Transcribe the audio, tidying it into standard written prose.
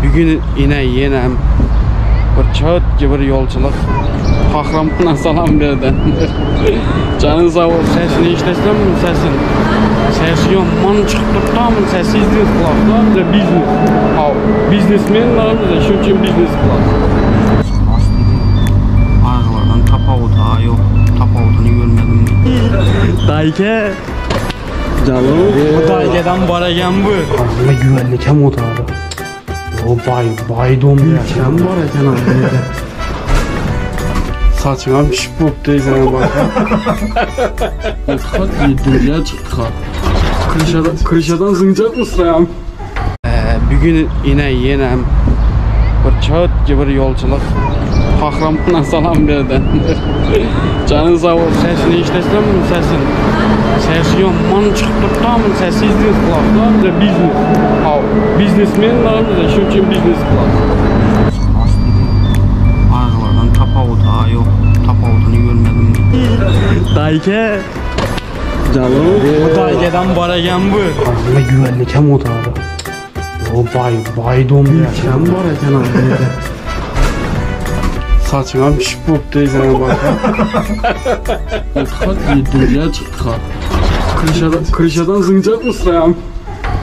Bugün yine bir çöt gibi yolculuk. Kahraman'a salam verdi. Canın sağ ol. Sesini işletsem mi sesin? Sesi yaman çıkıp tamam sesi izliyoruz kulakta. Biznes. Biznesmenler de şu için biznes kulak. Arkalardan tapa yok. Tapa olduğunu görmedim. Dayke. Canım. Bu Dayke'den baragen bu. Aslında güvenlik hem otağı. O bay donmuyor. Sen baragen abi. Saçına bir şıp bulup deyizene bak. Kat 7'ye çıktı kat. Krişadan zıncak mı sırayam? Bugün yine bir çöt gibi yolculuk. Kahraman'a salam verdi. Canın sağ ol. Sesini işletsem mi sesin? Sesi yaman çıkıp tamam sesi izliyoruz kulakta. Biznes. Biznesmenler de şu için biznes kulak. Arkalardan tapa yok. Tapa olduğunu görmedim. Dayke. Canım. Bu Dayke'den baragen bu. Aslında güvenlik hem otağı. O bay donmuyor. Sen baragen abi. Saçına bir şıp bulup deyizene bak. Kat 7'ye çıktı kat. Krişadan zıncak mı sırayam?